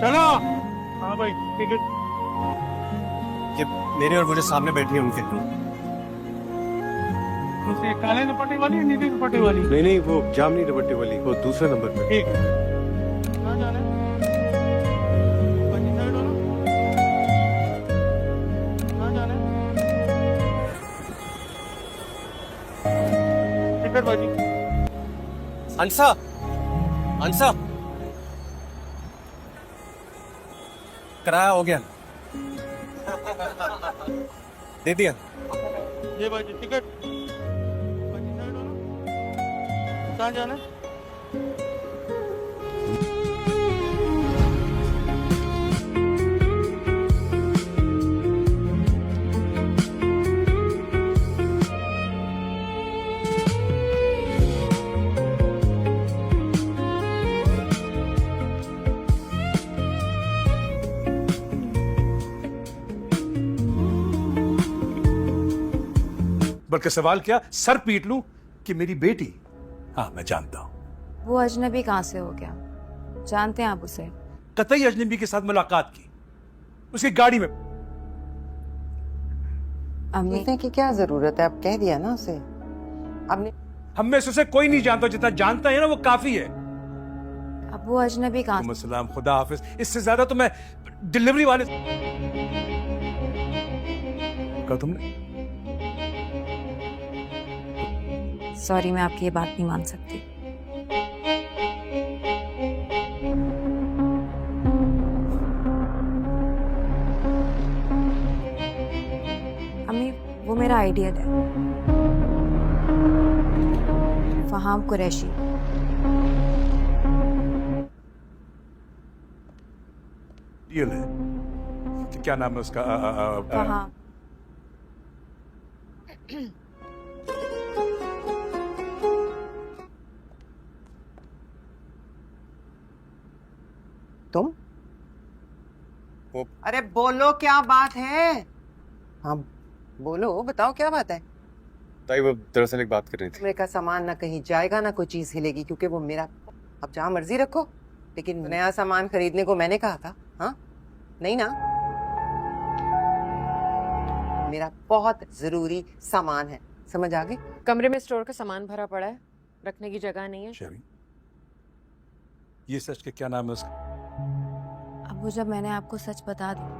चलो। हाँ भाई टिकट। ये मेरे और मुझे सामने बैठी है उनके। दूसरी काले दुपट्टे वाली या नीले दुपट्टे वाली? नहीं नहीं, वो जामनी दुपट्टे वाली, वो दूसरे नंबर पे। ठीक। कहाँ जाना है? बच्ची साइड हो ना? कहाँ जाना है? टिकट बाजी। अंसा, अंसा, किराया हो गया, दे दिया। ये बाजी टिकट। बच्ची साइड हो ना? कहाँ जाना है? बल्कि सवाल क्या, सर पीट लूं कि मेरी बेटी? हाँ मैं जानता हूं, वो अजनबी कहाँ से हो गया? जानते हैं आप उसे? कतई अजनबी के साथ मुलाकात की, उसकी गाड़ी में। अम्मी, पूछने की क्या जरूरत है? अब कह दिया ना उसे। आपने हम में से उसे कोई नहीं जानता, जितना जानता है ना वो काफी है। अब वो अजनबी कहाँ से? सलाम, खुदा हाफिज। इससे ज्यादा तो मैं डिलीवरी वाले कहा तुमने। सॉरी, मैं आपकी ये बात नहीं मान सकती। अम्मी, वो मेरा आइडियल है, फहाम कुरैशी। ये ले, क्या नाम है उसका? फहाम। तुम? वो- अरे बोलो, क्या बात है? हाँ बोलो, बताओ क्या बात है? ताई वो दरअसल एक बात कर रही थी। मेरे का सामान ना कहीं जाएगा ना कोई चीज हिलेगी, क्योंकि वो मेरा। अब जहाँ मर्जी रखो, लेकिन नया सामान खरीदने को मैंने कहा था। हाँ नहीं ना? मेरा बहुत जरूरी सामान है, समझ आ गई? कमरे में स्टोर का सामान भरा पड़ा है, रखने की जगह नहीं है। शर्मी, ये सच के क्या नाम है उसका? अब वो जब मैंने आपको सच बता दिया।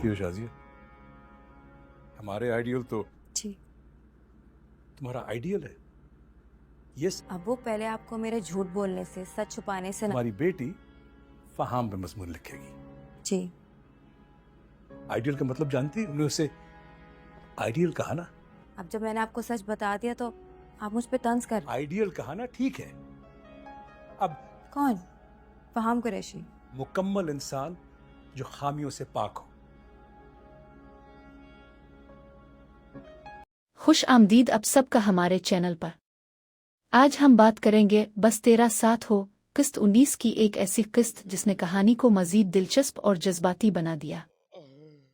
क्यों शाजिया, हमारे आइडियल तो जी। तुम्हारा आइडियल है। यस, अब वो पहले आपको मेरे झूठ बोलने से, सच छुपाने से ना। हमारी बेटी फहाम पे मजमून लिखेगी। जी। आइडियल का मतलब जानती? उन्होंने उसे आइडियल कहा ना। अब जब मैंने आपको सच बता दिया तो आप मुझ पे तंज कर। आइडियल कहा ना, ठीक है। अब कौन? फहाम कुरैशी। मुकम्मल इंसान जो खामियों से पाक हो। खुश आमदीद आप सबका हमारे चैनल पर। आज हम बात करेंगे बस तेरा साथ हो किस्त 19 की, एक ऐसी किस्त जिसने कहानी को मजीद दिलचस्प और जज्बाती बना दिया।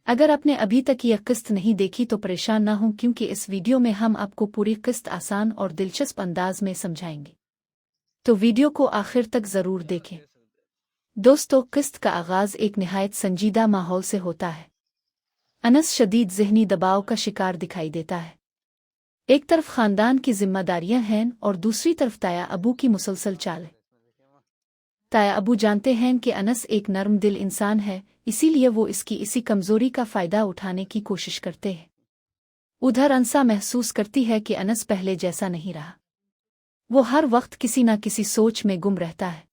अगर आपने अभी तक यह किस्त नहीं देखी तो परेशान ना हो, क्योंकि इस वीडियो में हम आपको पूरी किस्त आसान और दिलचस्प अंदाज में समझाएंगे, तो वीडियो को आखिर तक जरूर देखें। दोस्तों, किस्त का आगाज एक निहायत संजीदा माहौल से होता है। अनस शदीद ज़हनी दबाव का शिकार दिखाई देता है। एक तरफ खानदान की जिम्मेदारियां हैं और दूसरी तरफ ताया अबू की मुसलसल चाल है। ताया अबू जानते हैं कि अनस एक नर्म दिल इंसान है, इसीलिए वो इसकी इसी कमजोरी का फायदा उठाने की कोशिश करते हैं। उधर अंसा महसूस करती है कि अनस पहले जैसा नहीं रहा, वो हर वक्त किसी न किसी सोच में गुम रहता है।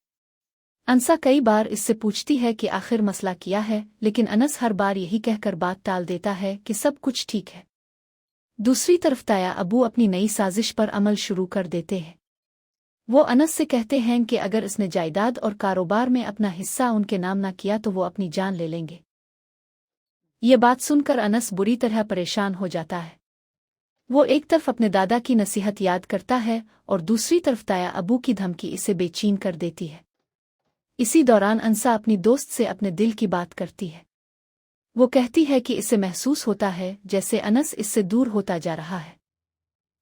अंसा कई बार इससे पूछती है कि आखिर मसला क्या है, लेकिन अनस हर बार यही कहकर बात टाल देता है कि सब कुछ ठीक है। दूसरी तरफ ताया अबू अपनी नई साजिश पर अमल शुरू कर देते हैं। वो अनस से कहते हैं कि अगर इसने जायदाद और कारोबार में अपना हिस्सा उनके नाम ना किया तो वो अपनी जान ले लेंगे। ये बात सुनकर अनस बुरी तरह परेशान हो जाता है। वो एक तरफ अपने दादा की नसीहत याद करता है और दूसरी तरफ ताया अबू की धमकी इसे बेचैन कर देती है। इसी दौरान अंसा अपनी दोस्त से अपने दिल की बात करती है। वो कहती है कि इसे महसूस होता है जैसे अनस इससे दूर होता जा रहा है।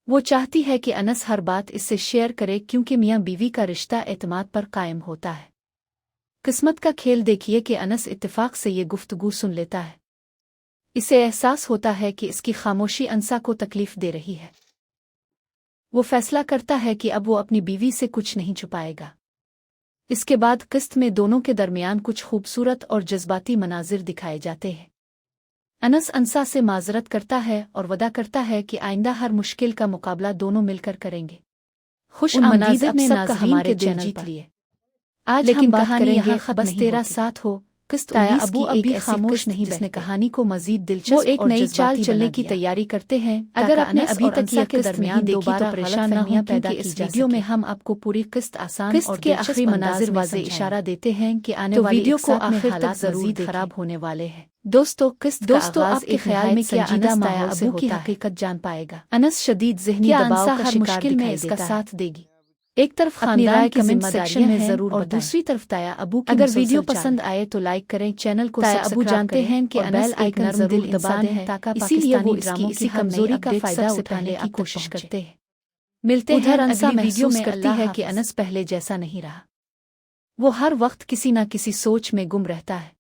वो चाहती है कि अनस हर बात इससे शेयर करे, क्योंकि मियां बीवी का रिश्ता एतमाद पर कायम होता है। किस्मत का खेल देखिए कि अनस इत्तेफाक से ये गुफ्तगू सुन लेता है। इसे एहसास होता है कि इसकी खामोशी अंसा को तकलीफ दे रही है। वो फैसला करता है कि अब वो अपनी बीवी से कुछ नहीं छुपाएगा। इसके बाद किस्त में दोनों के दरमियान कुछ खूबसूरत और जज्बाती मनाजिर दिखाए जाते हैं। अनस अंसा से माजरत करता है और वदा करता है कि आइंदा हर मुश्किल का मुकाबला दोनों मिलकर करेंगे। खुश मनाजिर ने सबका हमारे दिल जीत लिए। आज लेकिन कहानी यहाँ बस तेरा साथ हो किस्त ताया अबू अभी खामोश नहीं जिसने कहानी को मजीद दिलचस्प वो एक नई चाल चलने की तैयारी करते हैं। अगर आपने अभी तक या के दरमियान देखी तो परेशान न हो पैदा इस वीडियो में हम आपको पूरी किस्त आसान और के आखिरी मनाजिर वाज़े इशारा देते हैं कि आने वाली वीडियो को आखिर तक जरूर खराब होने वाले हैं। दोस्तों आपके ख्याल में क्या अनस ताया अबू की हकीकत जान पाएगा? अनस शदीद ज़हनी दबाव का मुश्किल में इसका साथ देगी। एक तरफ खानदान के कमेंट सेक्शन में जरूर और दूसरी तरफ ताया अबू की अगर वीडियो पसंद आए तो लाइक करें, चैनल को ताया अबू जानते हैं कि अनस एक नर्म दिल इंसान है, इसीलिए वो इसकी कमजोरी का फायदा उठाने की कोशिश करते हैं। मिलते हैं अगली वीडियो में। करती है कि अनस पहले जैसा नहीं रहा। वो हर वक्त किसी न किसी सोच में गुम रहता है।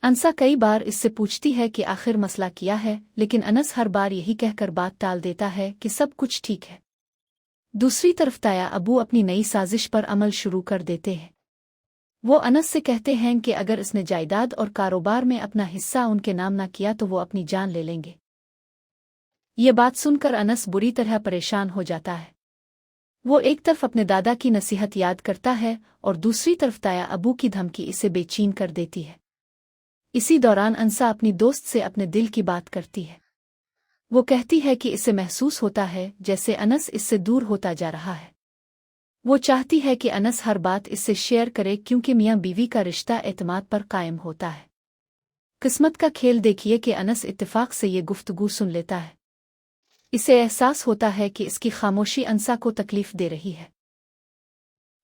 अंसा कई बार इससे पूछती है कि आखिर मसला क्या है, लेकिन अनस हर बार यही कहकर बात टाल देता है कि सब कुछ ठीक है। दूसरी तरफ ताया अबू अपनी नई साजिश पर अमल शुरू कर देते हैं। वो अनस से कहते हैं कि अगर इसने जायदाद और कारोबार में अपना हिस्सा उनके नाम ना किया तो वो अपनी जान ले लेंगे। ये बात सुनकर अनस बुरी तरह परेशान हो जाता है। वो एक तरफ अपने दादा की नसीहत याद करता है और दूसरी तरफ ताया अबू की धमकी इसे बेचैन कर देती है। इसी दौरान अंसा अपनी दोस्त से अपने दिल की बात करती है। वो कहती है कि इसे महसूस होता है जैसे अनस इससे दूर होता जा रहा है। वो चाहती है कि अनस हर बात इससे शेयर करे क्योंकि मियाँ बीवी का रिश्ता एतमाद पर कायम होता है। किस्मत का खेल देखिए कि अनस इत्तेफाक से ये गुफ्तगू सुन लेता है। इसे एहसास होता है कि इसकी खामोशी अंसा को तकलीफ दे रही है।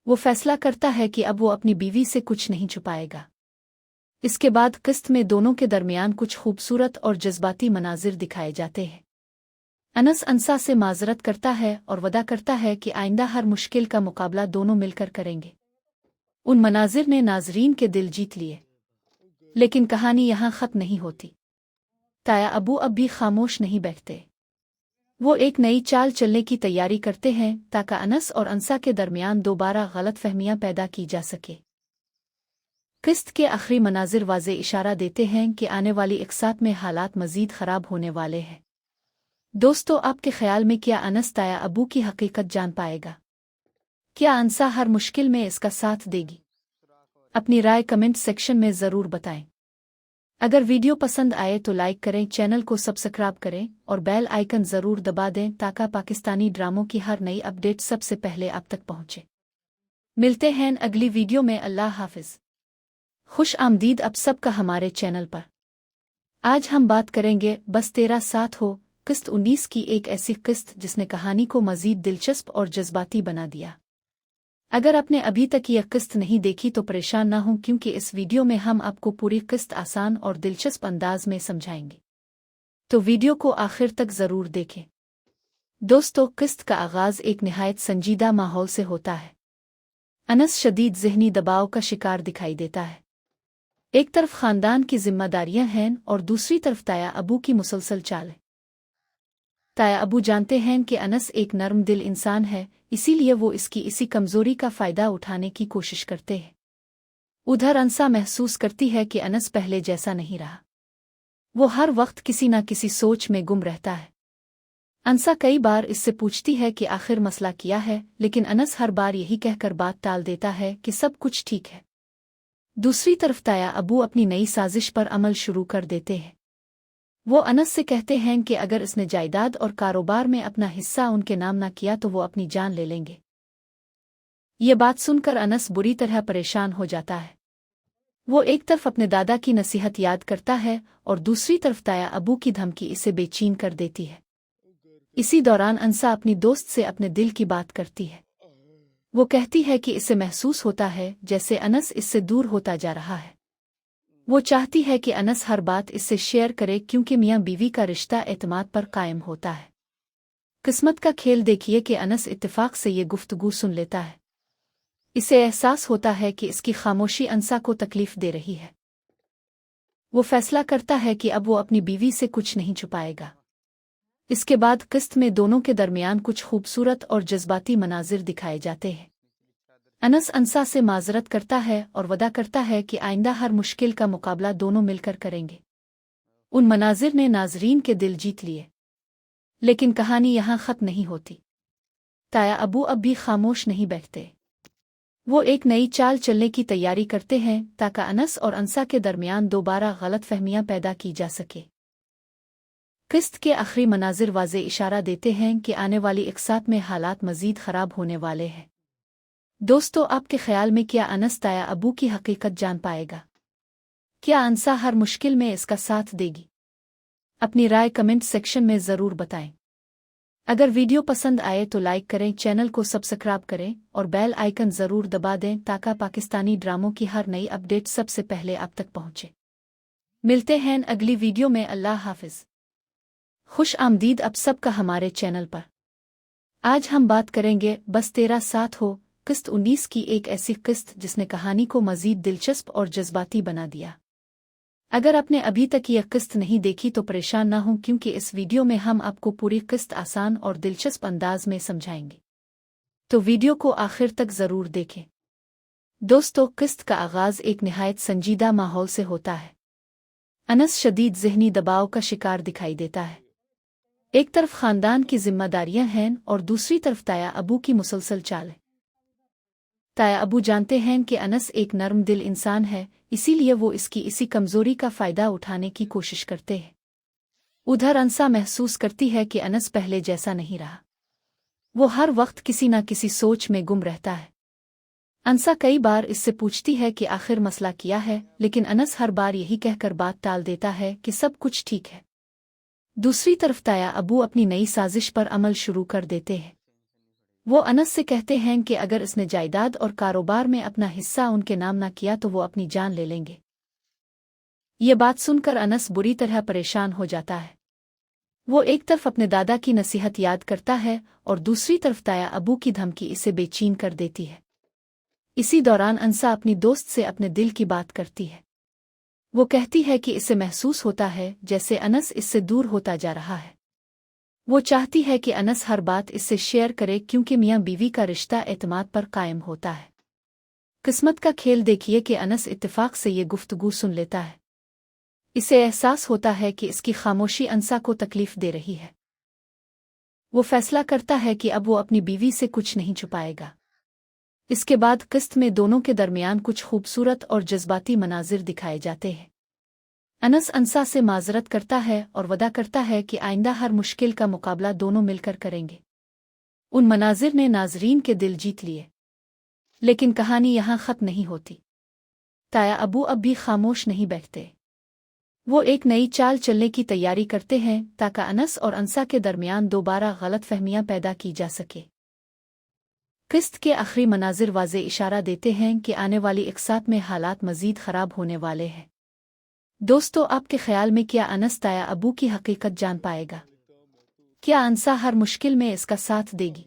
वो फैसला करता है कि अब वो अपनी बीवी से कुछ नहीं छुपाएगा। इसके बाद किस्त में दोनों के दरमियान कुछ खूबसूरत और जज्बाती मनाजिर दिखाए जाते हैं। अनस अंसा से माजरत करता है और वदा करता है कि आइंदा हर मुश्किल का मुकाबला दोनों मिलकर करेंगे। उन मनाजिर ने नाजरीन के दिल जीत लिए। लेकिन कहानी यहाँ ख़त्म नहीं होती। ताया अबू अब भी खामोश नहीं बैठते। वो एक नई चाल चलने की तैयारी करते हैं ताकि अनस और अंसा के दरमियान दोबारा गलतफहमियां पैदा की जा सके। किस्त के आखिरी मनाजिर वाज़े इशारा देते हैं कि आने वाली एक साथ में हालात मज़ीद ख़राब होने वाले हैं। दोस्तों आपके ख्याल में क्या अनस ताया अबू की हकीकत जान पाएगा? क्या अंसा हर मुश्किल में इसका साथ देगी? अपनी राय कमेंट सेक्शन में ज़रूर बताएं। अगर वीडियो पसंद आए तो लाइक करें, चैनल को सब्सक्राइब करें और बेल आइकन ज़रूर दबा दें ताकि पाकिस्तानी ड्रामों की हर नई अपडेट सबसे पहले आप तक पहुँचे। मिलते हैं अगली वीडियो में। अल्लाह हाफिज़। खुश आमदीद आप सबका हमारे चैनल पर। आज हम बात करेंगे बस तेरा साथ हो किस्त 19 की एक ऐसी किस्त जिसने कहानी को मज़ीद दिलचस्प और जज्बाती बना दिया। अगर आपने अभी तक यह किस्त नहीं देखी तो परेशान ना हो क्योंकि इस वीडियो में हम आपको पूरी किस्त आसान और दिलचस्प अंदाज में समझाएंगे। तो वीडियो को आखिर तक ज़रूर देखें। दोस्तों किस्त का आगाज़ एक निहायत संजीदा माहौल से होता है। अनस शदीद ज़हनी दबाव का शिकार दिखाई देता है। एक तरफ खानदान की जिम्मेदारियां हैं और दूसरी तरफ ताया अबू की मुसलसल चाल है। ताया अबू जानते हैं कि अनस एक नर्म दिल इंसान है, इसीलिए वो इसकी इसी कमजोरी का फायदा उठाने की कोशिश करते हैं। उधर अंसा महसूस करती है कि अनस पहले जैसा नहीं रहा। वो हर वक्त किसी न किसी सोच में गुम रहता है। अंसा कई बार इससे पूछती है कि आखिर मसला क्या है, लेकिन अनस हर बार यही कहकर बात टाल देता है कि सब कुछ ठीक है। दूसरी तरफ ताया अबू अपनी नई साजिश पर अमल शुरू कर देते हैं। वो अनस से कहते हैं कि अगर इसने जायदाद और कारोबार में अपना हिस्सा उनके नाम ना किया तो वो अपनी जान ले लेंगे। ये बात सुनकर अनस बुरी तरह परेशान हो जाता है। वो एक तरफ अपने दादा की नसीहत याद करता है और दूसरी तरफ ताया अबू की धमकी इसे बेचैन कर देती है। इसी दौरान अंसा अपनी दोस्त से अपने दिल की बात करती है। वो कहती है कि इसे महसूस होता है जैसे अनस इससे दूर होता जा रहा है। वो चाहती है कि अनस हर बात इससे शेयर करे क्योंकि मियाँ बीवी का रिश्ता एतमाद पर कायम होता है। किस्मत का खेल देखिए कि अनस इत्तेफाक से ये गुफ्तगू सुन लेता है। इसे एहसास होता है कि इसकी खामोशी अंसा को तकलीफ दे रही है। वो फैसला करता है कि अब वो अपनी बीवी से कुछ नहीं छुपाएगा। इसके बाद किस्त में दोनों के दरमियान कुछ खूबसूरत और जज्बाती मनाजिर दिखाए जाते हैं। अनस अंसा से माजरत करता है और वदा करता है कि आइंदा हर मुश्किल का मुकाबला दोनों मिलकर करेंगे। उन मनाजिर ने नाजरीन के दिल जीत लिए, लेकिन कहानी यहाँ ख़त्म नहीं होती। ताया अबू अब भी खामोश नहीं बैठते। वो एक नई चाल चलने की तैयारी करते हैं ताकि अनस और अंसा के दरमियान दोबारा गलतफहमियां पैदा की जा सके। किस्त के आखिरी मनाजिर वाज़े इशारा देते हैं कि आने वाली इकसात में हालात मज़ीद ख़राब होने वाले हैं। दोस्तों, आपके ख्याल में क्या अनस ताया अबू की हकीकत जान पाएगा? क्या अंसा हर मुश्किल में इसका साथ देगी? अपनी राय कमेंट सेक्शन में ज़रूर बताएं। अगर वीडियो पसंद आए तो लाइक करें, चैनल को सब्सक्राइब करें और बेल आइकन ज़रूर दबा दें ताकि पाकिस्तानी ड्रामों की हर नई अपडेट सबसे पहले आप तक पहुंचे। मिलते हैं अगली वीडियो में। अल्लाह हाफिज़। खुश आमदीद आप सबका हमारे चैनल पर। आज हम बात करेंगे बस तेरा साथ हो किस्त 19 की एक ऐसी किस्त जिसने कहानी को मज़ीद दिलचस्प और जज्बाती बना दिया। अगर आपने अभी तक यह किस्त नहीं देखी तो परेशान ना हों, क्योंकि इस वीडियो में हम आपको पूरी किस्त आसान और दिलचस्प अंदाज में समझाएंगे। तो वीडियो को आखिर तक ज़रूर देखें। दोस्तों, किस्त का आगाज़ एक निहायत संजीदा माहौल से होता है। अनस शदीद ज़हनी दबाव का शिकार दिखाई देता है। एक तरफ ख़ानदान की जिम्मेदारियां हैं और दूसरी तरफ ताया अबू की मुसलसल चाल है। ताया अबू जानते हैं कि अनस एक नर्म दिल इंसान है, इसीलिए वो इसकी इसी कमज़ोरी का फ़ायदा उठाने की कोशिश करते हैं। उधर अंसा महसूस करती है कि अनस पहले जैसा नहीं रहा। वो हर वक्त किसी न किसी सोच में गुम रहता है। अंसा कई बार इससे पूछती है कि आखिर मसला क्या है, लेकिन अनस हर बार यही कहकर बात टाल देता है कि सब कुछ ठीक है। दूसरी तरफ ताया अबू अपनी नई साजिश पर अमल शुरू कर देते हैं। वो अनस से कहते हैं कि अगर इसने जायदाद और कारोबार में अपना हिस्सा उनके नाम ना किया तो वो अपनी जान ले लेंगे। ये बात सुनकर अनस बुरी तरह परेशान हो जाता है। वो एक तरफ अपने दादा की नसीहत याद करता है और दूसरी तरफ ताया अबू की धमकी इसे बेचैन कर देती है। इसी दौरान अंसा अपनी दोस्त से अपने दिल की बात करती है। वो कहती है कि इसे महसूस होता है जैसे अनस इससे दूर होता जा रहा है। वो चाहती है कि अनस हर बात इससे शेयर करे, क्योंकि मियाँ बीवी का रिश्ता एतमाद पर कायम होता है। किस्मत का खेल देखिए कि अनस इत्तेफाक से ये गुफ्तगू सुन लेता है। इसे एहसास होता है कि इसकी खामोशी अंसा को तकलीफ दे रही है। वो फैसला करता है कि अब वो अपनी बीवी से कुछ नहीं छुपाएगा। इसके बाद किस्त में दोनों के दरमियान कुछ खूबसूरत और जज्बाती मनाजिर दिखाए जाते हैं। अनस अंसा से माजरत करता है और वदा करता है कि आइंदा हर मुश्किल का मुकाबला दोनों मिलकर करेंगे। उन मनाजिर ने नाजरीन के दिल जीत लिए, लेकिन कहानी यहाँ ख़त्म नहीं होती। ताया अबू अब भी खामोश नहीं बैठते। वो एक नई चाल चलने की तैयारी करते हैं ताकि अनस और अंसा के दरमियान दोबारा गलतफहमियां पैदा की जा सके। किस्त के आखिरी मनाजिर वाज़े इशारा देते हैं कि आने वाली इकसात में हालात मज़ीद ख़राब होने वाले हैं। दोस्तों, आपके ख्याल में क्या अनस ताया अबू की हकीकत जान पाएगा? क्या अंसा हर मुश्किल में इसका साथ देगी?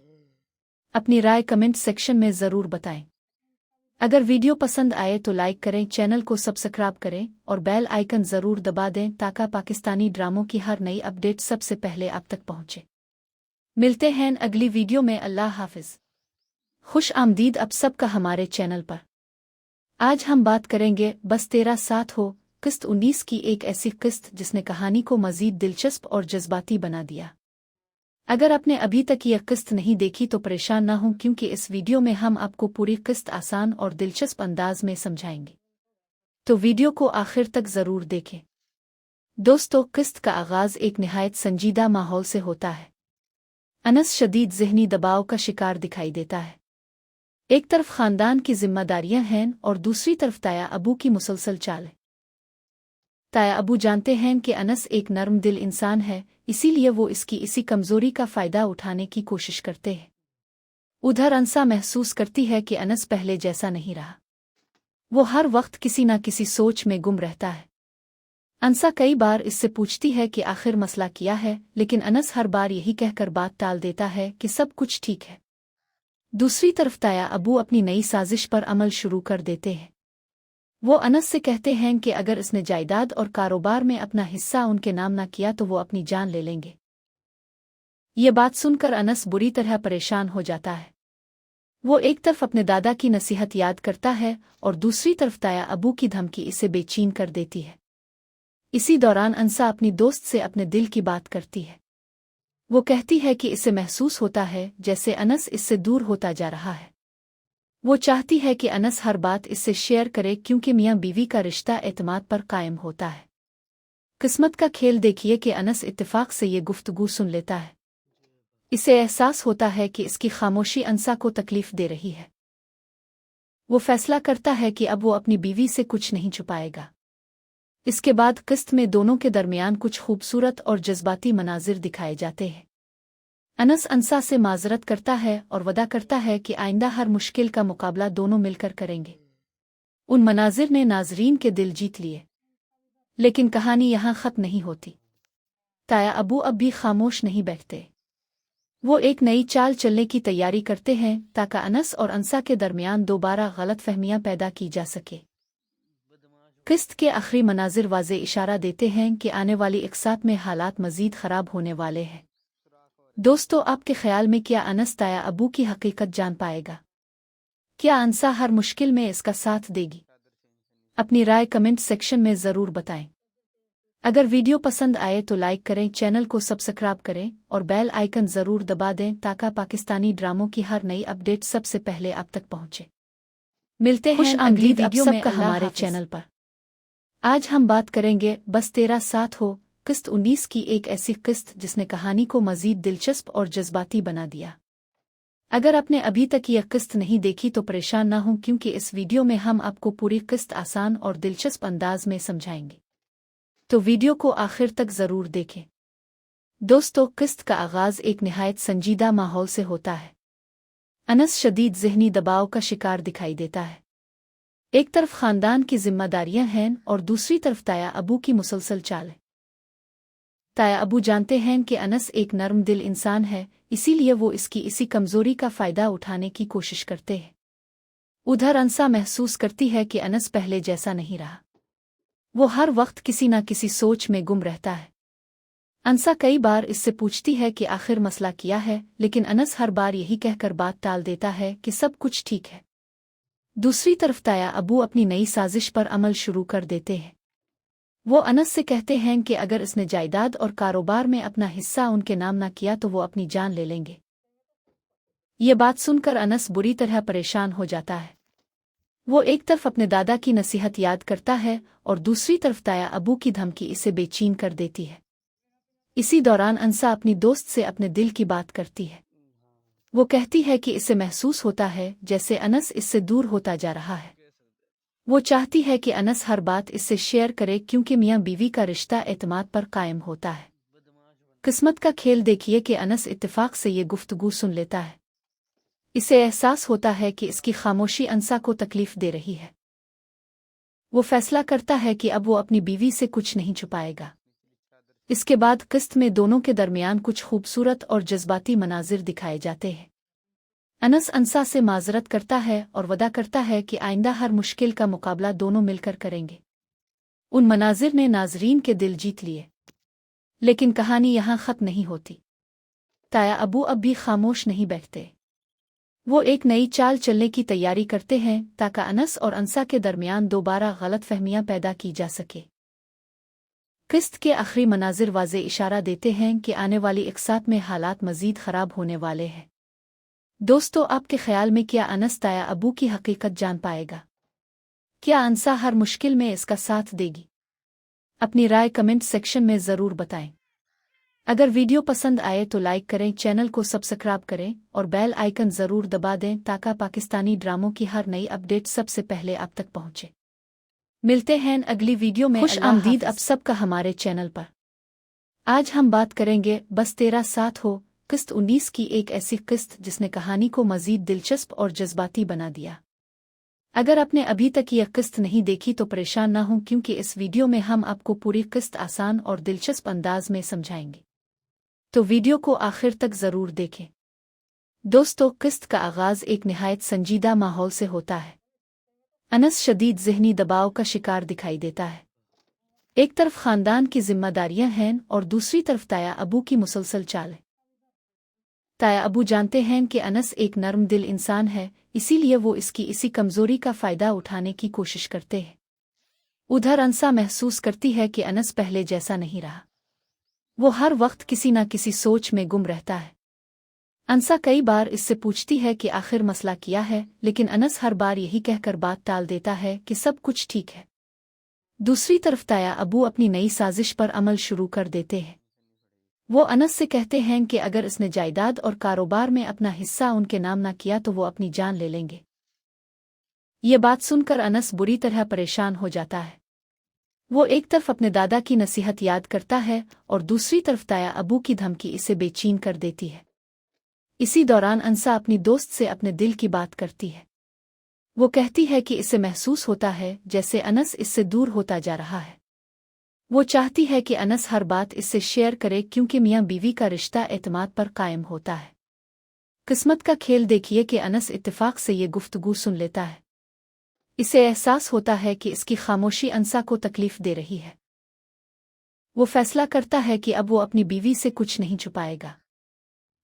अपनी राय कमेंट सेक्शन में ज़रूर बताएं। अगर वीडियो पसंद आए तो लाइक करें, चैनल को सब्सक्राइब करें और बेल आइकन ज़रूर दबा दें ताकि पाकिस्तानी ड्रामों की हर नई अपडेट सबसे पहले आप तक पहुंचे। मिलते हैं अगली वीडियो में। अल्लाह हाफिज़। खुश आमदीद आप सबका हमारे चैनल पर। आज हम बात करेंगे बस तेरा साथ हो किस्त 19 की एक ऐसी किस्त जिसने कहानी को मज़ीद दिलचस्प और जज्बाती बना दिया। अगर आपने अभी तक यह किस्त नहीं देखी तो परेशान ना हों, क्योंकि इस वीडियो में हम आपको पूरी किस्त आसान और दिलचस्प अंदाज में समझाएंगे। तो वीडियो को आखिर तक ज़रूर देखें। दोस्तों, किस्त का आगाज़ एक निहायत संजीदा माहौल से होता है। अनस शदीद ज़हनी दबाव का शिकार दिखाई देता है। एक तरफ ख़ानदान की जिम्मेदारियां हैं और दूसरी तरफ ताया अबू की मुसलसल चाल है। ताया अबू जानते हैं कि अनस एक नर्म दिल इंसान है, इसीलिए वो इसकी इसी कमज़ोरी का फ़ायदा उठाने की कोशिश करते हैं। उधर अंसा महसूस करती है कि अनस पहले जैसा नहीं रहा। वो हर वक्त किसी न किसी सोच में गुम रहता है। अंसा कई बार इससे पूछती है कि आखिर मसला क्या है, लेकिन अनस हर बार यही कहकर बात टाल देता है कि सब कुछ ठीक है। दूसरी तरफ ताया अबू अपनी नई साजिश पर अमल शुरू कर देते हैं। वो अनस से कहते हैं कि अगर इसने जायदाद और कारोबार में अपना हिस्सा उनके नाम ना किया तो वो अपनी जान ले लेंगे। ये बात सुनकर अनस बुरी तरह परेशान हो जाता है। वो एक तरफ अपने दादा की नसीहत याद करता है और दूसरी तरफ ताया अबू की धमकी इसे बेचैन कर देती है। इसी दौरान अनसा अपनी दोस्त से अपने दिल की बात करती है। वो कहती है कि इसे महसूस होता है जैसे अनस इससे दूर होता जा रहा है। वो चाहती है कि अनस हर बात इससे शेयर करे क्योंकि मियाँ बीवी का रिश्ता एतमाद पर कायम होता है। किस्मत का खेल देखिए कि अनस इत्तेफाक से ये गुफ्तगू सुन लेता है। इसे एहसास होता है कि इसकी खामोशी अनसा को तकलीफ दे रही है। वो फैसला करता है कि अब वो अपनी बीवी से कुछ नहीं छुपाएगा। इसके बाद किस्त में दोनों के दरमियान कुछ खूबसूरत और जज्बाती मनाजिर दिखाए जाते हैं। अनस अनसा से माजरत करता है और वदा करता है कि आइंदा हर मुश्किल का मुकाबला दोनों मिलकर करेंगे। उन मनाजिर ने नाजरीन के दिल जीत लिए। लेकिन कहानी यहाँ ख़त्म नहीं होती। ताया अबू अब भी खामोश नहीं बैठते। वो एक नई चाल चलने की तैयारी करते हैं ताकि अनस और अनसा के दरमियान दोबारा गलतफहमियां पैदा की जा सके। किस्त के आखिरी मनाजिर वाज़े इशारा देते हैं कि आने वाली इकसात में हालात मज़ीद ख़राब होने वाले हैं। दोस्तों, आपके ख्याल में क्या अनस ताया अबू की हकीकत जान पाएगा? क्या अनसा हर मुश्किल में इसका साथ देगी? अपनी राय कमेंट सेक्शन में ज़रूर बताएं। अगर वीडियो पसंद आए तो लाइक करें, चैनल को सब्सक्राइब करें और बेल आइकन ज़रूर दबा दें ताकि पाकिस्तानी ड्रामों की हर नई अपडेट सबसे पहले आप तक पहुंचे। मिलते हैं अगली वीडियो में हमारे चैनल पर। आज हम बात करेंगे बस तेरा साथ हो किस्त 19 की एक ऐसी किस्त जिसने कहानी को मज़ीद दिलचस्प और जज्बाती बना दिया। अगर आपने अभी तक यह किस्त नहीं देखी तो परेशान ना हो क्योंकि इस वीडियो में हम आपको पूरी किस्त आसान और दिलचस्प अंदाज में समझाएंगे। तो वीडियो को आखिर तक ज़रूर देखें। दोस्तों, किस्त का आगाज़ एक निहायत संजीदा माहौल से होता है। अनस शदीद ज़हनी दबाव का शिकार दिखाई देता है। एक तरफ ख़ानदान की जिम्मेदारियां हैं और दूसरी तरफ ताया अबू की मुसलसल चाल है। ताया अबू जानते हैं कि अनस एक नरम दिल इंसान है, इसीलिए वो इसकी इसी कमज़ोरी का फ़ायदा उठाने की कोशिश करते हैं। उधर अनसा महसूस करती है कि अनस पहले जैसा नहीं रहा। वो हर वक्त किसी न किसी सोच में गुम रहता है। अनसा कई बार इससे पूछती है कि आखिर मसला क्या है, लेकिन अनस हर बार यही कहकर बात टाल देता है कि सब कुछ ठीक है। दूसरी तरफ ताया अबू अपनी नई साजिश पर अमल शुरू कर देते हैं। वो अनस से कहते हैं कि अगर इसने जायदाद और कारोबार में अपना हिस्सा उनके नाम ना किया तो वो अपनी जान ले लेंगे। ये बात सुनकर अनस बुरी तरह परेशान हो जाता है। वो एक तरफ अपने दादा की नसीहत याद करता है और दूसरी तरफ ताया अबू की धमकी इसे बेचैन कर देती है। इसी दौरान अनसा अपनी दोस्त से अपने दिल की बात करती है। वो कहती है कि इसे महसूस होता है जैसे अनस इससे दूर होता जा रहा है। वो चाहती है कि अनस हर बात इससे शेयर करे क्योंकि मियाँ बीवी का रिश्ता एतमाद पर कायम होता है। किस्मत का खेल देखिए कि अनस इत्तेफाक से ये गुफ्तगू सुन लेता है। इसे एहसास होता है कि इसकी खामोशी अनसा को तकलीफ दे रही है। वो फैसला करता है कि अब वो अपनी बीवी से कुछ नहीं छुपाएगा। इसके बाद किस्त में दोनों के दरमियान कुछ खूबसूरत और जज्बाती मनाजिर दिखाए जाते हैं। अनस अनसा से माजरत करता है और वदा करता है कि आइंदा हर मुश्किल का मुकाबला दोनों मिलकर करेंगे। उन मनाजिर ने नाजरीन के दिल जीत लिए। लेकिन कहानी यहाँ ख़त्म नहीं होती। ताया अबू अब भी खामोश नहीं बैठते। वो एक नई चाल चलने की तैयारी करते हैं ताकि अनस और अनसा के दरमियान दोबारा गलतफहमियां पैदा की जा सके। किस्त के आखिरी मनाजिर वाज़े इशारा देते हैं कि आने वाली इकसात में हालात मज़ीद ख़राब होने वाले हैं। दोस्तों, आपके ख्याल में क्या अनस ताया अबू की हकीकत जान पाएगा? क्या अनसा हर मुश्किल में इसका साथ देगी? अपनी राय कमेंट सेक्शन में ज़रूर बताएं। अगर वीडियो पसंद आए तो लाइक करें, चैनल को सब्सक्राइब करें और बेल आइकन ज़रूर दबा दें ताकि पाकिस्तानी ड्रामों की हर नई अपडेट सबसे पहले आप तक पहुंचे। मिलते हैं अगली वीडियो में। खुश आमदीद आप सबका हमारे चैनल पर। आज हम बात करेंगे बस तेरा साथ हो किस्त 19 की एक ऐसी किस्त जिसने कहानी को मज़ीद दिलचस्प और जज्बाती बना दिया। अगर आपने अभी तक यह किस्त नहीं देखी तो परेशान ना हो क्योंकि इस वीडियो में हम आपको पूरी किस्त आसान और दिलचस्प अंदाज में समझाएंगे। तो वीडियो को आखिर तक ज़रूर देखें। दोस्तों, किस्त का आगाज एक निहायत संजीदा माहौल से होता है। अनस शदीद ज़हनी दबाव का शिकार दिखाई देता है। एक तरफ खानदान की जिम्मेदारियां हैं और दूसरी तरफ ताया अबू की मुसलसल चाल है। ताया अबू जानते हैं कि अनस एक नर्म दिल इंसान है, इसीलिए वो इसकी इसी कमजोरी का फायदा उठाने की कोशिश करते हैं। उधर अंसा महसूस करती है कि अनस पहले जैसा नहीं रहा। वो हर वक्त किसी न किसी सोच में गुम रहता है। अंसा कई बार इससे पूछती है कि आखिर मसला क्या है, लेकिन अनस हर बार यही कहकर बात टाल देता है कि सब कुछ ठीक है। दूसरी तरफ ताया अबू अपनी नई साजिश पर अमल शुरू कर देते हैं। वो अनस से कहते हैं कि अगर इसने जायदाद और कारोबार में अपना हिस्सा उनके नाम ना किया तो वो अपनी जान ले लेंगे। ये बात सुनकर अनस बुरी तरह परेशान हो जाता है। वो एक तरफ अपने दादा की नसीहत याद करता है और दूसरी तरफ ताया अबू की धमकी इसे बेचैन कर देती है। इसी दौरान अंसा अपनी दोस्त से अपने दिल की बात करती है। वो कहती है कि इसे महसूस होता है जैसे अनस इससे दूर होता जा रहा है। वो चाहती है कि अनस हर बात इससे शेयर करे, क्योंकि मियाँ बीवी का रिश्ता एतमाद पर कायम होता है। किस्मत का खेल देखिए कि अनस इत्तेफाक से ये गुफ्तगू सुन लेता है। इसे एहसास होता है कि इसकी खामोशी अंसा को तकलीफ दे रही है। वो फैसला करता है कि अब वो अपनी बीवी से कुछ नहीं छुपाएगा।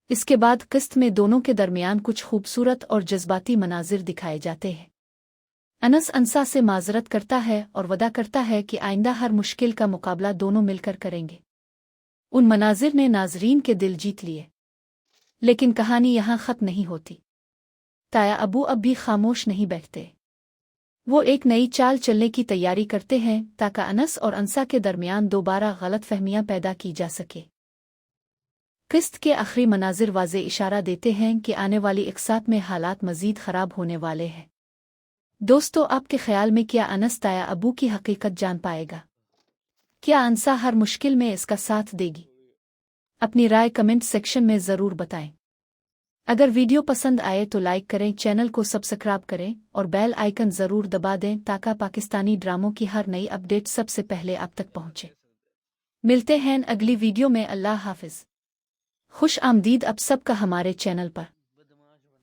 इसके बाद किस्त में दोनों के दरमियान कुछ खूबसूरत और जज्बाती मनाजिर दिखाए जाते हैं। अनस अंसा से माजरत करता है और वदा करता है कि आइंदा हर मुश्किल का मुकाबला दोनों मिलकर करेंगे। उन मनाजिर ने नाजरीन के दिल जीत लिए, लेकिन कहानी यहाँ ख़त्म नहीं होती। ताया अबू अब भी खामोश नहीं बैठते। वो एक नई चाल चलने की तैयारी करते हैं ताकि अनस और अंसा के दरमियान दोबारा गलतफहमियां पैदा की जा सके। किस्त के आखिरी मनाजिर वाज़े इशारा देते हैं कि आने वाली एक साथ में हालात मज़ीद ख़राब होने वाले हैं। दोस्तों, आपके ख्याल में क्या अनस ताया अबू की हकीकत जान पाएगा? क्या अंसा हर मुश्किल में इसका साथ देगी? अपनी राय कमेंट सेक्शन में ज़रूर बताएं। अगर वीडियो पसंद आए तो लाइक करें, चैनल को सब्सक्राइब करें और बेल आइकन ज़रूर दबा दें ताकि पाकिस्तानी ड्रामों की हर नई अपडेट सबसे पहले आप तक पहुंचे। मिलते हैं अगली वीडियो में। अल्लाह हाफिज़। खुश आमदीद आप सबका हमारे चैनल पर।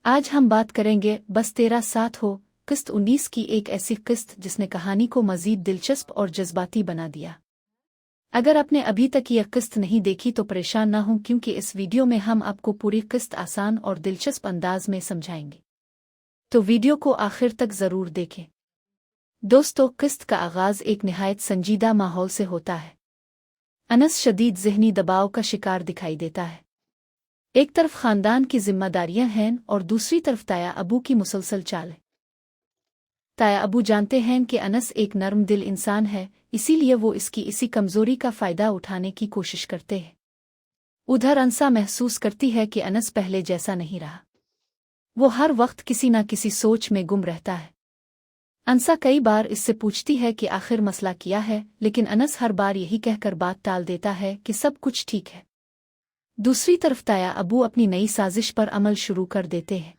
आज हम बात करेंगे बस तेरा साथ हो किस्त 19 की, एक ऐसी किस्त जिसने कहानी को मज़ीद दिलचस्प और जज्बाती बना दिया। अगर आपने अभी तक यह किस्त नहीं देखी तो परेशान ना हो, क्योंकि इस वीडियो में हम आपको पूरी किस्त आसान और दिलचस्प अंदाज में समझाएंगे, तो वीडियो को आखिर तक ज़रूर देखें। दोस्तों, किस्त का आगाज़ एक निहायत संजीदा माहौल से होता है। अनस शदीद ज़हनी दबाव का शिकार दिखाई देता है। एक तरफ खानदान की जिम्मेदारियां हैं और दूसरी तरफ ताया अबू की मुसलसल चाल है। ताया अबू जानते हैं कि अनस एक नर्म दिल इंसान है, इसीलिए वो इसकी इसी कमजोरी का फायदा उठाने की कोशिश करते हैं। उधर अंसा महसूस करती है कि अनस पहले जैसा नहीं रहा। वो हर वक्त किसी न किसी सोच में गुम रहता है। अंसा कई बार इससे पूछती है कि आखिर मसला क्या है, लेकिन अनस हर बार यही कहकर बात टाल देता है कि सब कुछ ठीक है। दूसरी तरफ ताया अबू अपनी नई साजिश पर अमल शुरू कर देते हैं।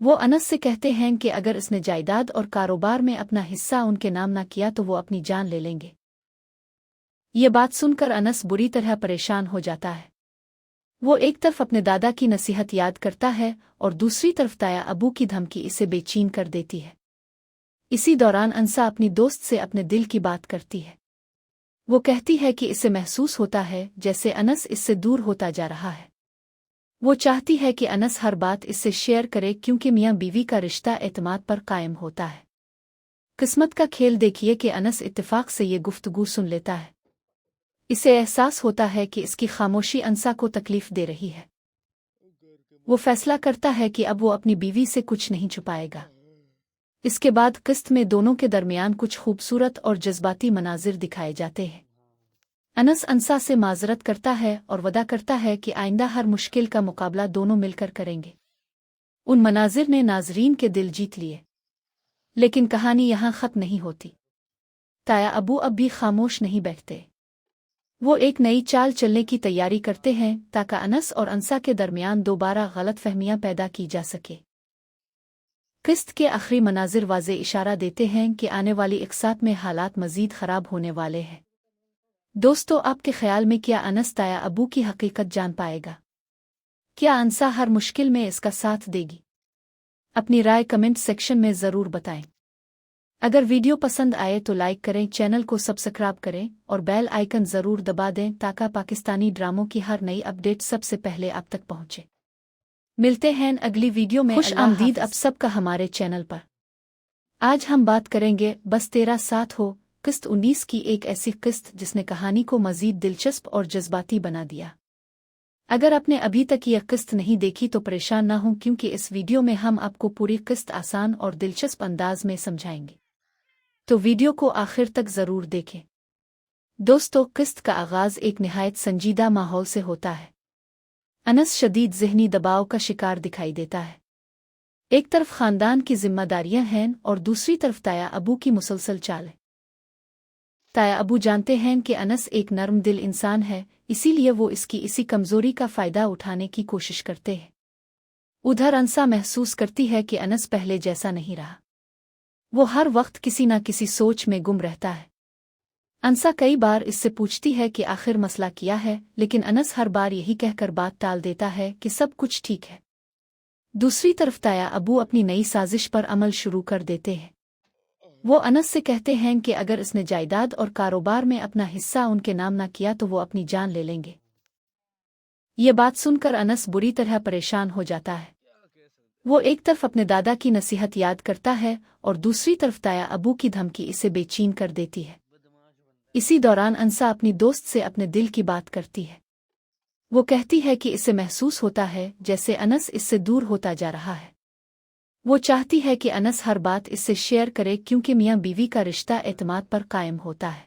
वो अनस से कहते हैं कि अगर इसने जायदाद और कारोबार में अपना हिस्सा उनके नाम ना किया तो वो अपनी जान ले लेंगे। ये बात सुनकर अनस बुरी तरह परेशान हो जाता है। वो एक तरफ अपने दादा की नसीहत याद करता है और दूसरी तरफ ताया अबू की धमकी इसे बेचैन कर देती है। इसी दौरान अंसा अपनी दोस्त से अपने दिल की बात करती है। वो कहती है कि इसे महसूस होता है जैसे अनस इससे दूर होता जा रहा है। वो चाहती है कि अनस हर बात इससे शेयर करे, क्योंकि मियाँ बीवी का रिश्ता एतमाद पर कायम होता है। किस्मत का खेल देखिए कि अनस इत्तेफाक से ये गुफ्तगू सुन लेता है। इसे एहसास होता है कि इसकी खामोशी अंसा को तकलीफ दे रही है। वो फैसला करता है कि अब वो अपनी बीवी से कुछ नहीं छुपाएगा। इसके बाद किस्त में दोनों के दरमियान कुछ खूबसूरत और जज्बाती मनाजिर दिखाए जाते हैं। अनस अंसा से माजरत करता है और वदा करता है कि आइंदा हर मुश्किल का मुकाबला दोनों मिलकर करेंगे। उन मनाजिर ने नाजरीन के दिल जीत लिए, लेकिन कहानी यहाँ ख़त्म नहीं होती। ताया अबू अब भी खामोश नहीं बैठते। वो एक नई चाल चलने की तैयारी करते हैं ताकि अनस और अंसा के दरमियान दोबारा गलतफहमियां पैदा की जा सके। किस्त के आखिरी मनाजिर वाज़े इशारा देते हैं कि आने वाली एक साथ में हालात मज़ीद ख़राब होने वाले हैं। दोस्तों, आपके ख्याल में क्या अनस ताया अबू की हकीकत जान पाएगा? क्या अंसा हर मुश्किल में इसका साथ देगी? अपनी राय कमेंट सेक्शन में ज़रूर बताएं। अगर वीडियो पसंद आए तो लाइक करें, चैनल को सब्सक्राइब करें और बेल आइकन ज़रूर दबा दें ताकि पाकिस्तानी ड्रामों की हर नई अपडेट सबसे पहले आप तक पहुंचे। मिलते हैं अगली वीडियो में। खुश आमदीद आप सबका हमारे चैनल पर। आज हम बात करेंगे बस तेरा साथ हो किस्त 19 की एक ऐसी किस्त जिसने कहानी को मज़ीद दिलचस्प और जज्बाती बना दिया। अगर आपने अभी तक यह किस्त नहीं देखी तो परेशान ना हो, क्योंकि इस वीडियो में हम आपको पूरी किस्त आसान और दिलचस्प अंदाज में समझाएंगे, तो वीडियो को आखिर तक ज़रूर देखें। दोस्तों, किस्त का आगाज़ एक निहायत संजीदा माहौल से होता है। अनस शदीद ज़हनी दबाव का शिकार दिखाई देता है। एक तरफ ख़ानदान की जिम्मेदारियां हैं और दूसरी तरफ ताया अबू की मुसलसल चाल है। ताया अबू जानते हैं कि अनस एक नरम दिल इंसान है, इसीलिए वो इसकी इसी कमज़ोरी का फ़ायदा उठाने की कोशिश करते हैं। उधर अंसा महसूस करती है कि अनस पहले जैसा नहीं रहा। वो हर वक्त किसी न किसी सोच में गुम रहता है। अंसा कई बार इससे पूछती है कि आखिर मसला क्या है, लेकिन अनस हर बार यही कहकर बात टाल देता है कि सब कुछ ठीक है। दूसरी तरफ ताया अबू अपनी नई साजिश पर अमल शुरू कर देते हैं। वो अनस से कहते हैं कि अगर इसने जायदाद और कारोबार में अपना हिस्सा उनके नाम ना किया तो वो अपनी जान ले लेंगे। ये बात सुनकर अनस बुरी तरह परेशान हो जाता है। वो एक तरफ अपने दादा की नसीहत याद करता है और दूसरी तरफ ताया अबू की धमकी इसे बेचैन कर देती है। इसी दौरान अंसा अपनी दोस्त से अपने दिल की बात करती है। वो कहती है कि इसे महसूस होता है जैसे अनस इससे दूर होता जा रहा है। वो चाहती है कि अनस हर बात इससे शेयर करे, क्योंकि मियाँ बीवी का रिश्ता एतमाद पर कायम होता है।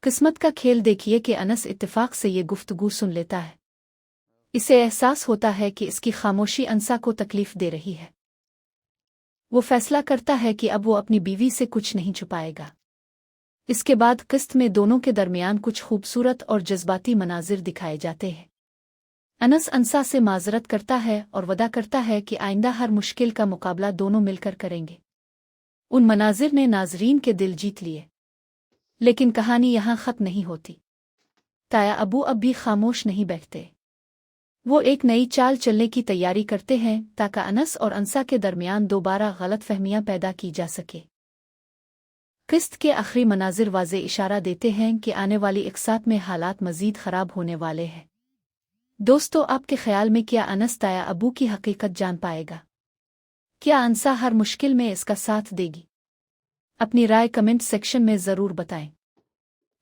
किस्मत का खेल देखिए कि अनस इत्तेफाक से ये गुफ्तगू सुन लेता है। इसे एहसास होता है कि इसकी खामोशी अंसा को तकलीफ दे रही है। वो फैसला करता है कि अब वो अपनी बीवी से कुछ नहीं छुपाएगा। इसके बाद किस्त में दोनों के दरमियान कुछ खूबसूरत और जज्बाती मनाजिर दिखाए जाते हैं। अनस अंसा से माजरत करता है और वदा करता है कि आइंदा हर मुश्किल का मुकाबला दोनों मिलकर करेंगे। उन मनाजिर ने नाजरीन के दिल जीत लिए, लेकिन कहानी यहाँ ख़त्म नहीं होती। ताया अबू अब भी खामोश नहीं बैठते। वो एक नई चाल चलने की तैयारी करते हैं ताकि अनस और अंसा के दरमियान दोबारा गलतफहमियां पैदा की जा सके। किस्त के आखिरी मनाजिर वाज़े इशारा देते हैं कि आने वाली एक साथ में हालात मज़ीद ख़राब होने वाले हैं। दोस्तों, आपके ख्याल में क्या अनस ताया अबू की हकीकत जान पाएगा? क्या अंसा हर मुश्किल में इसका साथ देगी? अपनी राय कमेंट सेक्शन में ज़रूर बताएं।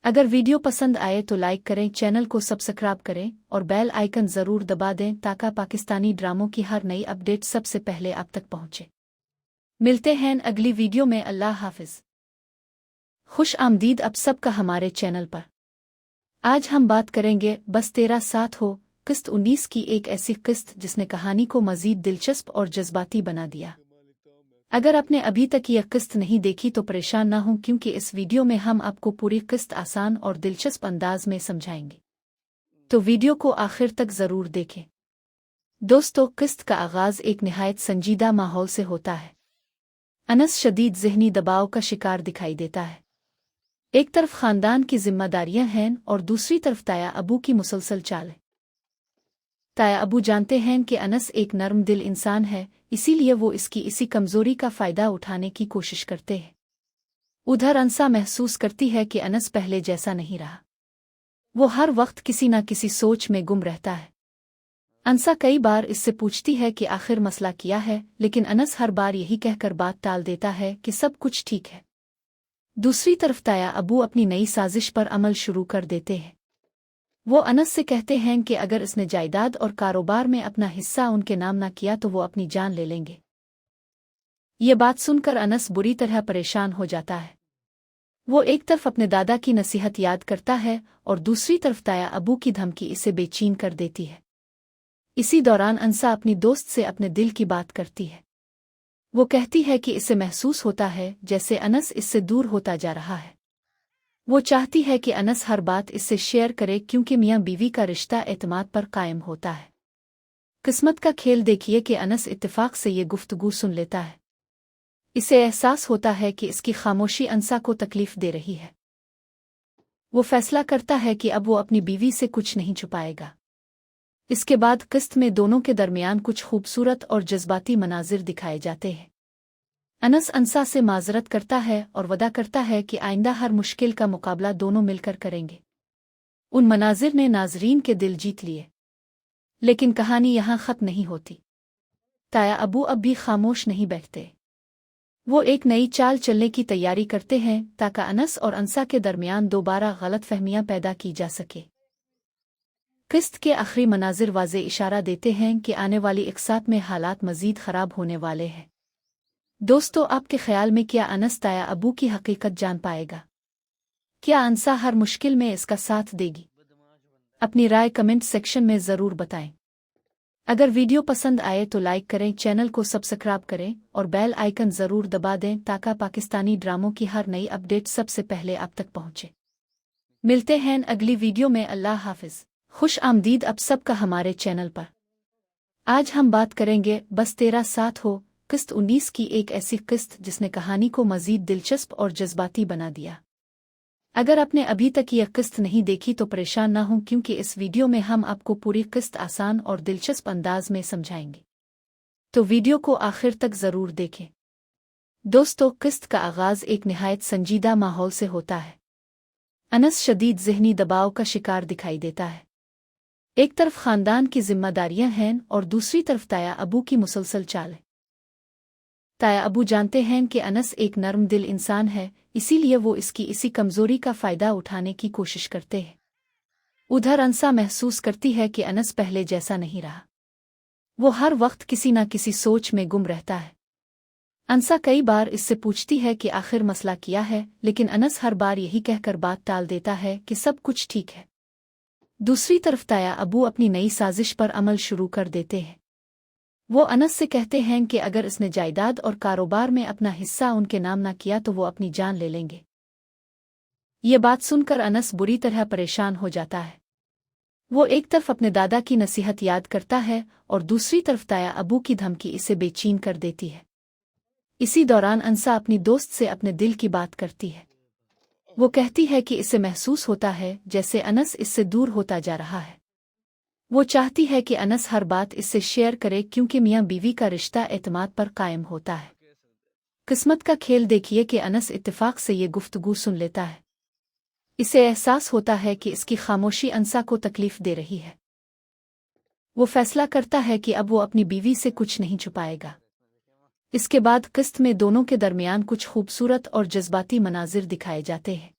अगर वीडियो पसंद आए तो लाइक करें, चैनल को सब्सक्राइब करें और बेल आइकन ज़रूर दबा दें ताकि पाकिस्तानी ड्रामों की हर नई अपडेट सबसे पहले आप तक पहुंचे। मिलते हैं अगली वीडियो में। अल्लाह हाफिज़। खुश आमदीद आप सबका हमारे चैनल पर। आज हम बात करेंगे बस तेरा साथ हो किस्त 19 की एक ऐसी किस्त जिसने कहानी को मज़ीद दिलचस्प और जज्बाती बना दिया। अगर आपने अभी तक यह किस्त नहीं देखी तो परेशान ना हो, क्योंकि इस वीडियो में हम आपको पूरी किस्त आसान और दिलचस्प अंदाज में समझाएंगे, तो वीडियो को आखिर तक ज़रूर देखें। दोस्तों, किस्त का आगाज़ एक निहायत संजीदा माहौल से होता है। अनस शदीद ज़हनी दबाव का शिकार दिखाई देता है। एक तरफ ख़ानदान की जिम्मेदारियां हैं और दूसरी तरफ ताया अबू की मुसलसल चाल है। ताया अबू जानते हैं कि अनस एक नरम दिल इंसान है, इसीलिए वो इसकी इसी कमज़ोरी का फ़ायदा उठाने की कोशिश करते हैं। उधर अंसा महसूस करती है कि अनस पहले जैसा नहीं रहा। वो हर वक्त किसी न किसी सोच में गुम रहता है। अंसा कई बार इससे पूछती है कि आखिर मसला क्या है, लेकिन अनस हर बार यही कहकर बात टाल देता है कि सब कुछ ठीक है। दूसरी तरफ ताया अबू अपनी नई साजिश पर अमल शुरू कर देते हैं। वो अनस से कहते हैं कि अगर इसने जायदाद और कारोबार में अपना हिस्सा उनके नाम ना किया तो वो अपनी जान ले लेंगे। ये बात सुनकर अनस बुरी तरह परेशान हो जाता है। वो एक तरफ अपने दादा की नसीहत याद करता है और दूसरी तरफ ताया अबू की धमकी इसे बेचैन कर देती है। इसी दौरान अंसा अपनी दोस्त से अपने दिल की बात करती है। वो कहती है कि इसे महसूस होता है जैसे अनस इससे दूर होता जा रहा है। वो चाहती है कि अनस हर बात इससे शेयर करे, क्योंकि मियाँ बीवी का रिश्ता एतमाद पर कायम होता है। किस्मत का खेल देखिए कि अनस इत्तेफाक से ये गुफ्तगू सुन लेता है। इसे एहसास होता है कि इसकी खामोशी अंसा को तकलीफ दे रही है। वो फैसला करता है कि अब वो अपनी बीवी से कुछ नहीं छुपाएगा। اس کے بعد قسط میں دونوں کے درمیان کچھ خوبصورت اور جذباتی مناظر دکھائے جاتے ہیں۔ انس انسا سے معذرت کرتا ہے اور وعدہ کرتا ہے کہ آئندہ ہر مشکل کا مقابلہ دونوں مل کر کریں گے۔ ان مناظر نے ناظرین کے دل جیت لیے، لیکن کہانی یہاں ختم نہیں ہوتی۔ تایا ابو اب بھی خاموش نہیں بیٹھتے، وہ ایک نئی چال چلنے کی تیاری کرتے ہیں تاکہ انس اور انسا کے درمیان دوبارہ غلط فہمیاں پیدا کی جا سکے۔ قسط کے آخری مناظر واضح اشارہ دیتے ہیں کہ آنے والی اقساط میں حالات مزید خراب ہونے والے ہیں۔ دوستو، آپ کے خیال میں کیا انس تایا ابو کی حقیقت جان پائے گا؟ کیا انسا ہر مشکل میں اس کا ساتھ دے گی؟ اپنی رائے کمنٹ سیکشن میں ضرور بتائیں۔ اگر ویڈیو پسند آئے تو لائک کریں، چینل کو سبسکرائب کریں اور بیل آئیکن ضرور دبا دیں تاکہ پاکستانی ڈراموں کی ہر نئی اپڈیٹ سب سے پہلے آپ تک پہنچے۔ ملتے ہیں اگلی ویڈیو میں، اللہ حافظ۔ خوش آمدید آپ سب کا ہمارے چینل پر۔ آج ہم بات کریں گے بس تیرا ساتھ ہو قسط 19 کی، ایک ایسی قسط جس نے کہانی کو مزید دلچسپ اور جذباتی بنا دیا۔ اگر آپ نے ابھی تک یہ قسط نہیں دیکھی تو پریشان نہ ہوں، کیونکہ اس ویڈیو میں ہم آپ کو پوری قسط آسان اور دلچسپ انداز میں سمجھائیں گے، تو ویڈیو کو آخر تک ضرور دیکھیں۔ دوستو، قسط کا آغاز ایک نہایت سنجیدہ ماحول سے ہوتا ہے۔ انس شدید ذہنی دباؤ کا شکار دکھائی دیتا ہے۔ ایک طرف خاندان کی ذمہ داریاں ہیں اور دوسری طرف تایا ابو کی مسلسل چال ہے۔ تایا ابو جانتے ہیں کہ انس ایک نرم دل انسان ہے، اسی لیے وہ اس کی اسی کمزوری کا فائدہ اٹھانے کی کوشش کرتے ہیں۔ ادھر انسا محسوس کرتی ہے کہ انس پہلے جیسا نہیں رہا، وہ ہر وقت کسی نہ کسی سوچ میں گم رہتا ہے۔ انسا کئی بار اس سے پوچھتی ہے کہ آخر مسئلہ کیا ہے، لیکن انس ہر بار یہی کہہ کر بات ٹال دیتا ہے کہ سب کچھ ٹھیک ہے۔ دوسری طرف تایا ابو اپنی نئی سازش پر عمل شروع کر دیتے ہیں۔ وہ انس سے کہتے ہیں کہ اگر اس نے جائیداد اور کاروبار میں اپنا حصہ ان کے نام نہ کیا تو وہ اپنی جان لے لیں گے۔ یہ بات سن کر انس بری طرح پریشان ہو جاتا ہے۔ وہ ایک طرف اپنے دادا کی نصیحت یاد کرتا ہے اور دوسری طرف تایا ابو کی دھمکی اسے بے چین کر دیتی ہے۔ اسی دوران انسا اپنی دوست سے اپنے دل کی بات کرتی ہے۔ وہ کہتی ہے کہ اسے محسوس ہوتا ہے جیسے انس اس سے دور ہوتا جا رہا ہے۔ وہ چاہتی ہے کہ انس ہر بات اس سے شیئر کرے، کیونکہ میاں بیوی کا رشتہ اعتماد پر قائم ہوتا ہے۔ قسمت کا کھیل دیکھیے کہ انس اتفاق سے یہ گفتگو سن لیتا ہے۔ اسے احساس ہوتا ہے کہ اس کی خاموشی انسا کو تکلیف دے رہی ہے۔ وہ فیصلہ کرتا ہے کہ اب وہ اپنی بیوی سے کچھ نہیں چھپائے گا۔ اس کے بعد قسط میں دونوں کے درمیان کچھ خوبصورت اور جذباتی مناظر دکھائے جاتے ہیں۔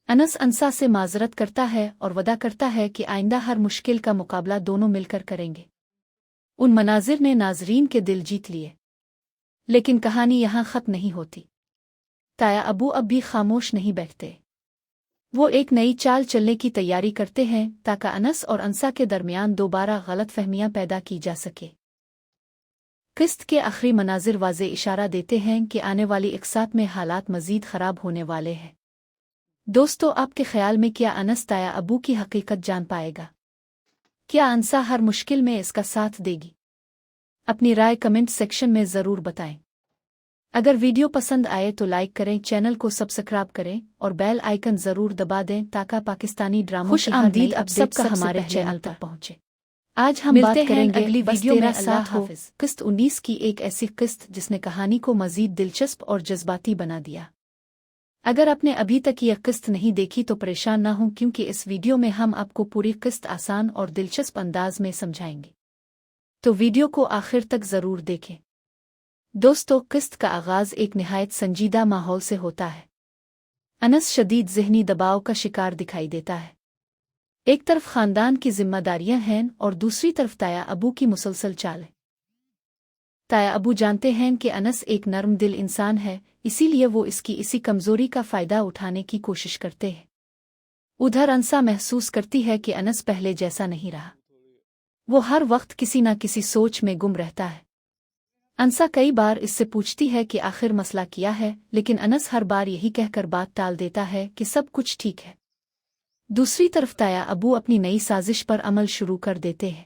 انس انسا سے معذرت کرتا ہے اور وعدہ کرتا ہے کہ آئندہ ہر مشکل کا مقابلہ دونوں مل کر کریں گے۔ ان مناظر نے ناظرین کے دل جیت لیے، لیکن کہانی یہاں ختم نہیں ہوتی۔ تایا ابو اب بھی خاموش نہیں بیٹھتے، وہ ایک نئی چال چلنے کی تیاری کرتے ہیں تاکہ انس اور انسا کے درمیان دوبارہ غلط فہمیاں پیدا کی جا سکے۔ قسط کے آخری مناظر واضح اشارہ دیتے ہیں کہ آنے والی اقساط میں حالات مزید خراب ہونے والے ہیں۔ دوستو، آپ کے خیال میں کیا انس تایا ابو کی حقیقت جان پائے گا؟ کیا انسا ہر مشکل میں اس کا ساتھ دے گی؟ اپنی رائے کمنٹ سیکشن میں ضرور بتائیں۔ اگر ویڈیو پسند آئے تو لائک کریں، چینل کو سبسکرائب کریں اور بیل آئیکن ضرور دبا دیں تاکہ پاکستانی ڈراموں کی ہر نئی اپڈیٹ سب کا ہمارے چینل تک پہنچے۔ آج ہم بات کریں گے اگلی ویڈیو میں اللہ حافظ قسط 19 کی، ایک ایسی قسط جس نے کہانی کو مزید دلچسپ اور جذباتی بنا دیا۔ اگر آپ نے ابھی تک یہ قسط نہیں دیکھی تو پریشان نہ ہوں، کیونکہ اس ویڈیو میں ہم آپ کو پوری قسط آسان اور دلچسپ انداز میں سمجھائیں گے، تو ویڈیو کو آخر تک ضرور دیکھیں۔ دوستو، قسط کا آغاز ایک نہایت سنجیدہ ماحول سے ہوتا ہے۔ انس شدید ذہنی دباؤ کا شکار دکھائی دیتا ہے۔ ایک طرف خاندان کی ذمہ داریاں ہیں اور دوسری طرف تایا ابو کی مسلسل چال ہے۔ تایا ابو جانتے ہیں کہ انس ایک نرم دل انسان ہے، اسی لیے وہ اس کی اسی کمزوری کا فائدہ اٹھانے کی کوشش کرتے ہیں۔ ادھر انسا محسوس کرتی ہے کہ انس پہلے جیسا نہیں رہا، وہ ہر وقت کسی نہ کسی سوچ میں گم رہتا ہے۔ انسا کئی بار اس سے پوچھتی ہے کہ آخر مسئلہ کیا ہے، لیکن انس ہر بار یہی کہہ کر بات ٹال دیتا ہے کہ سب کچھ ٹھیک ہے۔ دوسری طرف تایا ابو اپنی نئی سازش پر عمل شروع کر دیتے ہیں۔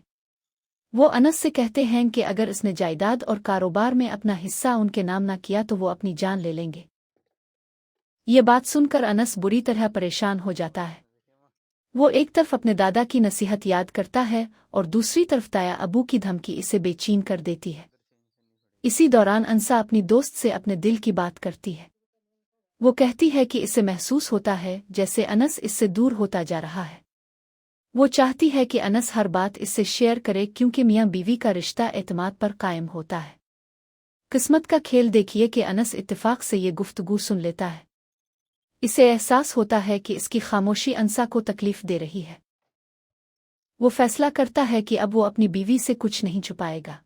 وہ انس سے کہتے ہیں کہ اگر اس نے جائیداد اور کاروبار میں اپنا حصہ ان کے نام نہ کیا تو وہ اپنی جان لے لیں گے۔ یہ بات سن کر انس بری طرح پریشان ہو جاتا ہے۔ वो एक तरफ अपने दादा की नसीहत याद करता है और दूसरी तरफ ताया अबू की धमकी इसे बेचैन कर देती है। इसी दौरान अंसा अपनी दोस्त से अपने दिल की बात करती है। वो कहती है कि इसे महसूस होता है जैसे अनस इससे दूर होता जा रहा है। वो चाहती है कि अनस हर बात इससे शेयर करे क्योंकि मियाँ बीवी का रिश्ता एतमाद पर कायम होता है। किस्मत का खेल देखिए कि अनस इत्तेफाक से ये गुफ्तगू सुन लेता है। इसे एहसास होता है कि इसकी खामोशी अंसा को तकलीफ दे रही है। वो फैसला करता है कि अब वो अपनी बीवी से कुछ नहीं छुपाएगा।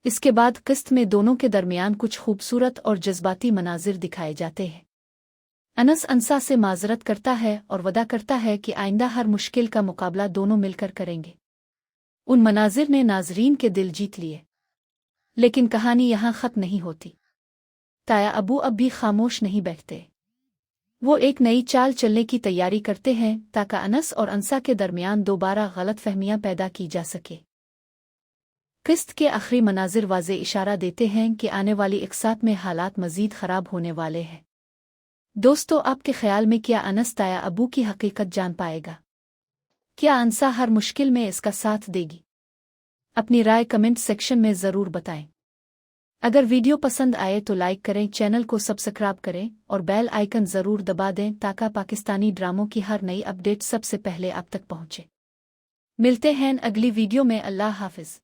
इसके बाद किस्त में दोनों के दरमियान कुछ खूबसूरत और जज्बाती मनाजिर दिखाए जाते हैं। अनस अंसा से माजरत करता है और वदा करता है कि आइंदा हर मुश्किल का मुकाबला दोनों मिलकर करेंगे। उन मनाजिर ने नाजरीन के दिल जीत लिए। लेकिन कहानी यहाँ ख़त्म नहीं होती। ताया अबू अब भी खामोश नहीं बैठते। वो एक नई चाल चलने की तैयारी करते हैं ताकि अनस और अंसा के दरमियान दोबारा गलतफहमियां पैदा की जा सके। किस्त के आखिरी मनाजिर वाज़े इशारा देते हैं कि आने वाली इकसात में हालात मज़ीद ख़राब होने वाले हैं। दोस्तों, आपके ख्याल में क्या अनस ताया अबू की हकीकत जान पाएगा? क्या अंसा हर मुश्किल में इसका साथ देगी? अपनी राय कमेंट सेक्शन में ज़रूर बताएं। अगर वीडियो पसंद आए तो लाइक करें, चैनल को सब्सक्राइब करें और बेल आइकन ज़रूर दबा दें ताकि पाकिस्तानी ड्रामों की हर नई अपडेट सबसे पहले आप तक पहुंचे। मिलते हैं अगली वीडियो में। अल्लाह हाफिज़।